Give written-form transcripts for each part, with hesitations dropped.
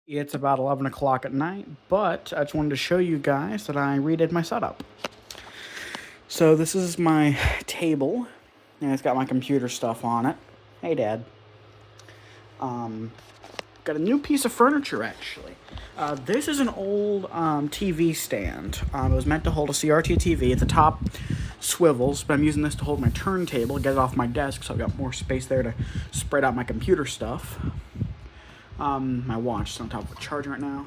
It's about 11 o'clock at night, but I just wanted to show you guys that I redid my setup. So this is my table, and it's got my computer stuff on it. Hey, Dad. Got a new piece of furniture, actually. This is an old TV stand. It was meant to hold a CRT TV. At the top swivels, but I'm using this to hold my turntable, get it off my desk, so I've got more space there to spread out my computer stuff. My watch is on top of the charger right now.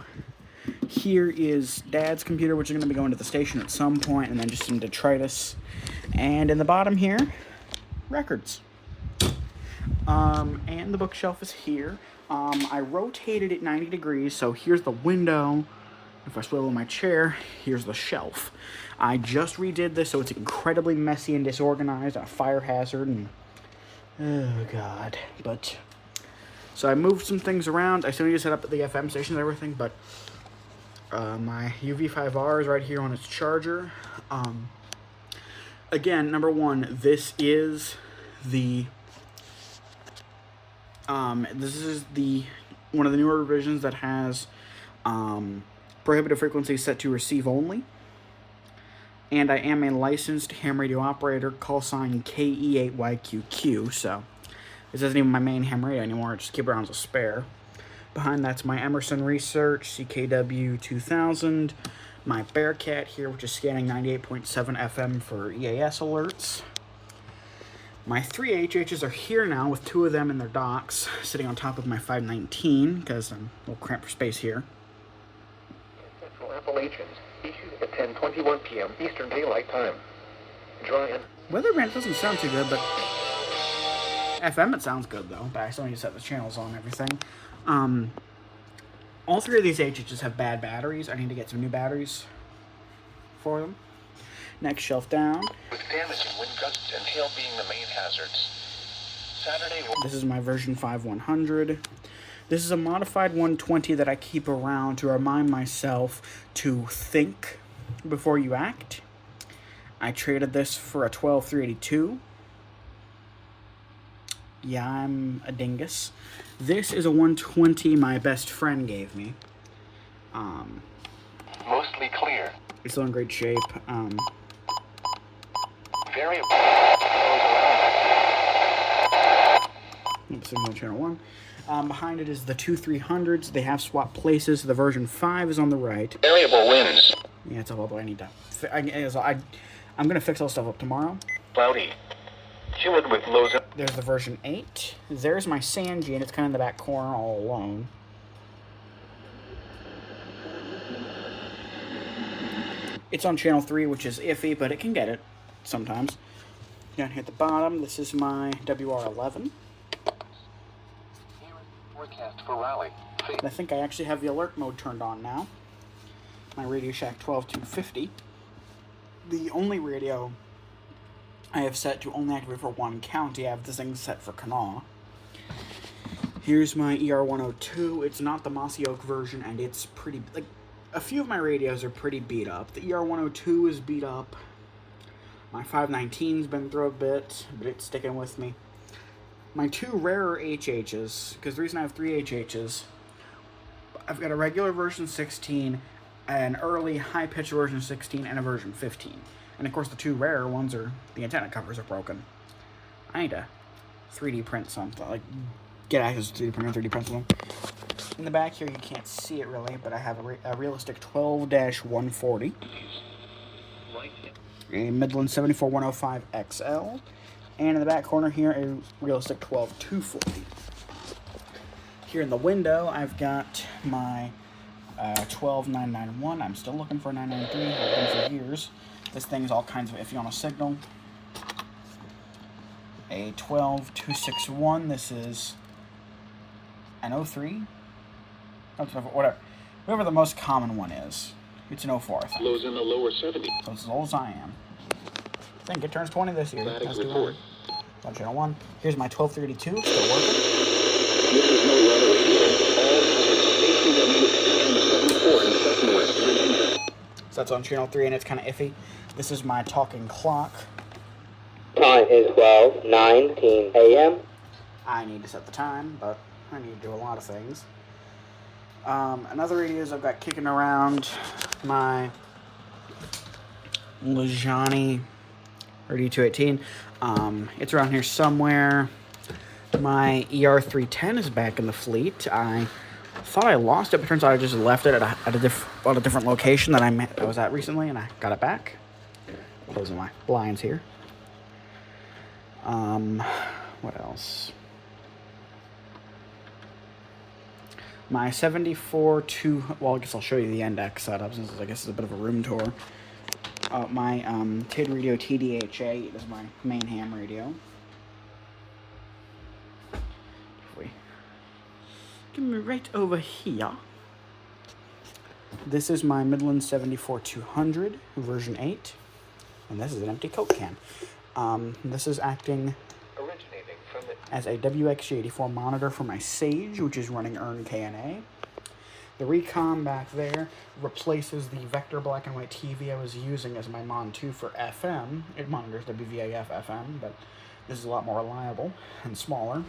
Here is Dad's computer, which is going to be going to the station at some point, and then just some detritus. And in the bottom here, records. And the bookshelf is here. I rotated it 90 degrees, so here's the window. If I swivel my chair, here's the shelf. I just redid this, so it's incredibly messy and disorganized, a fire hazard, and oh god. But so I moved some things around. I still need to set up the FM stations and everything, but my UV5R is right here on its charger. Again, number one, this is the one of the newer revisions that has prohibited frequency set to receive only. And I am a licensed ham radio operator, call sign KE8YQQ, so this isn't even my main ham radio anymore. I just keep it around as a spare. Behind that's my Emerson Research CKW2000, my Bearcat here, which is scanning 98.7 FM for EAS alerts. My 3 HHs are here now, with 2 of them in their docks, sitting on top of my 519, because I'm a little cramped for space here. Central Appalachians, issued at 10:21 p.m. Eastern Daylight Time. Dry and Weather band doesn't sound too good, but FM it sounds good, though. But I still need to set the channels on and everything. All 3 of these HHs have bad batteries. I need to get some new batteries for them. Next shelf down. with damaging wind gusts and hail being the main hazards. Saturday. This is my version 5100. This is a modified 120 that I keep around to remind myself to think before you act. I traded this for a 12382. Yeah, I'm a dingus. This is a 120 my best friend gave me. Mostly clear. It's still in great shape. Variable. Signal channel 1. Behind it is the 2300s. They have swapped places. The version 5 is on the right. Variable winds. Yeah, it's a little bit I need to... I'm going to fix all this stuff up tomorrow. Cloudy. Humid with lows. There's the version 8. There's my Sanji, and it's kind of in the back corner all alone. It's on channel 3, which is iffy, but it can get it sometimes. Down here at the bottom, this is my WR11. Forecast for rally. And I think I actually have the alert mode turned on now. My Radio Shack 12250. The only radio I have set to only activate for one county. I have this thing set for Kanawha. Here's my ER102. It's not the Mossy Oak version, and it's pretty... like, a few of my radios are pretty beat up. The ER102 is beat up. My 519's been through a bit, but it's sticking with me. My 2 rarer HHs, because the reason I have 3 HHs, I've got a regular version 16, an early high-pitch version 16, and a version 15. And of course the 2 rarer ones are, the antenna covers are broken. I need to 3D print something, like, get access to 3D printer, 3D print something. In the back here, you can't see it really, but I have a realistic 12-140. A Midland 74105 XL. And in the back corner here, a realistic 12-240. Here in the window, I've got my 12991. I'm still looking for a 993. I've been for years. This thing's all kinds of iffy on a signal. A 12261. This is an 03. Whatever. Whatever the most common one is. It's an 04, I think. Lows in the lower 70. So it's as old as I am. I think it turns 20 this year. Static That's good. report. On channel 1. Here's my 12382. Still working. This is no weather radio. All stations are muted and 74 in West. So that's on channel 3, and it's kind of iffy. This is my talking clock. Time is 12:19 a.m. I need to set the time, but I need to do a lot of things. Another radios I've got kicking around, my Lejani Radio 218. It's around here somewhere. My ER310 is back in the fleet. I thought I lost it, but turns out I just left it at a different location that I was at recently, and I got it back. Closing my blinds here. What else? My 74 well, I guess I'll show you the index setup since I guess it's a bit of a room tour. My TID radio TDH8 is my main ham radio. Give me right over here. This is my Midland 74-200 version 8, and this is an empty Coke can. This is acting as a WXG84 monitor for my Sage, which is running EARN KNA. The Recon back there replaces the Vector black and white TV I was using as my Mon 2 for FM. It monitors WVAF FM, but this is a lot more reliable and smaller.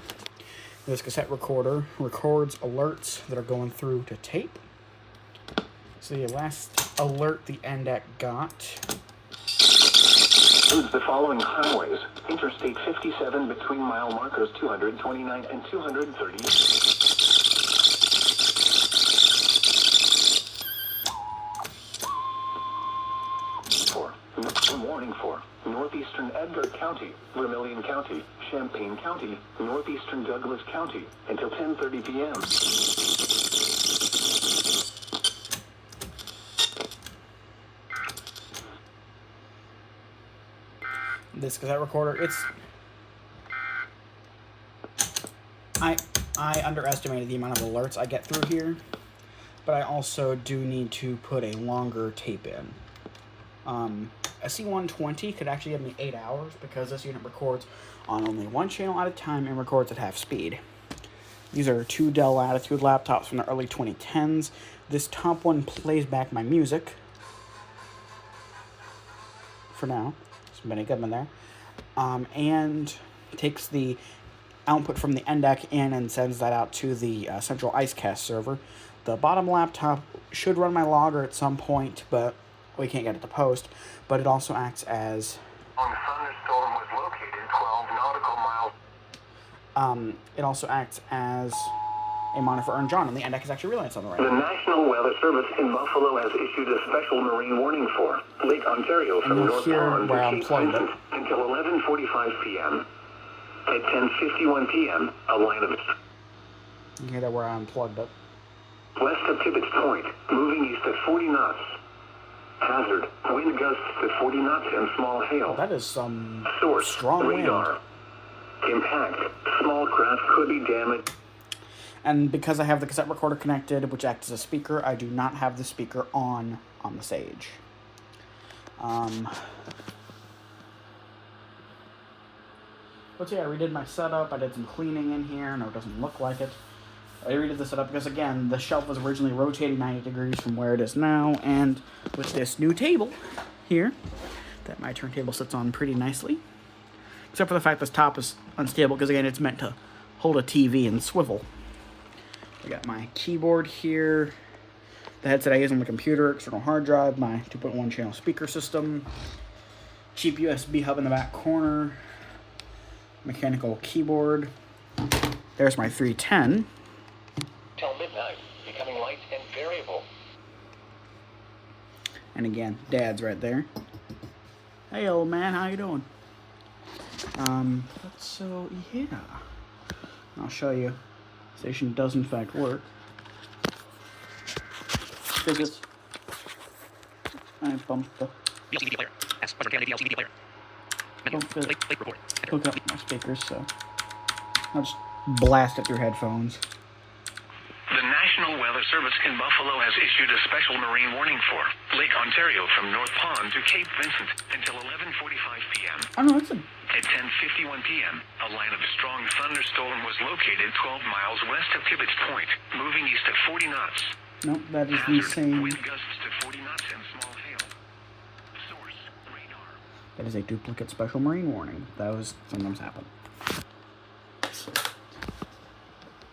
This cassette recorder records alerts that are going through to tape. So the last alert the NDAC got includes the following highways: Interstate 57 between mile markers 229 and 230. Warning for northeastern Edgar County, Vermilion County, Champaign County, northeastern Douglas County until 10:30 p.m. This cassette recorder, I underestimated the amount of alerts I get through here, but I also do need to put a longer tape in. A C120 could actually give me 8 hours because this unit records on only one channel at a time and records at half speed. These are two Dell Latitude laptops from the early 2010s. This top one plays back my music. For now. There's Benny Goodman there. And takes the output from the NDAC in and sends that out to the central IceCast server. The bottom laptop should run my logger at some point, but we can't get it to post. But it also acts as... Thunderstorm was located 12 nautical miles. It also acts as a monitor for Earn John, and the NDAC is actually relaying something right The now. National Weather Service in Buffalo has issued a special marine warning for Lake Ontario from And North here Pond where to I Cape unplugged Vincent until 11:45 p.m. At 10:51 p.m., a line of You can hear that where I unplugged it. west of Tibbetts Point, moving east at 40 knots. Hazard, wind gusts to 40 knots and small hail. That is some Source, strong radar. wind. Impact, small craft could be damaged. And because I have the cassette recorder connected, which acts as a speaker, I do not have the speaker on the Sage. But yeah, I redid my setup. I did some cleaning in here. No, it doesn't look like it. I redid the setup because, again, the shelf was originally rotating 90 degrees from where it is now. And with this new table here, that my turntable sits on pretty nicely. Except for the fact this top is unstable because, again, it's meant to hold a TV and swivel. I got my keyboard here, the headset I use on my computer, external hard drive, my 2.1 channel speaker system, cheap USB hub in the back corner, mechanical keyboard. There's my 310. Till midnight, becoming light and variable. And again, Dad's right there. Hey, old man, how you doing? So yeah, I'll show you. Station does in fact work. Because I bumped the VLC player. S. Buzzer Canada VLC player. Menu. Don't fit. Late report. hook up my speakers, so I'll just blast it through headphones. The National Weather Service in Buffalo has issued a special marine warning for Lake Ontario from North Pond to Cape Vincent until 11:45 p.m. I don't know, it's a... At 10:51 p.m., a line of strong thunderstorm was located 12 miles west of Tibbetts Point, moving east at 40 knots. Nope, that is the Hazard, same... wind gusts to 40 knots and small hail. Source, radar. That is a duplicate special marine warning. Those sometimes happen.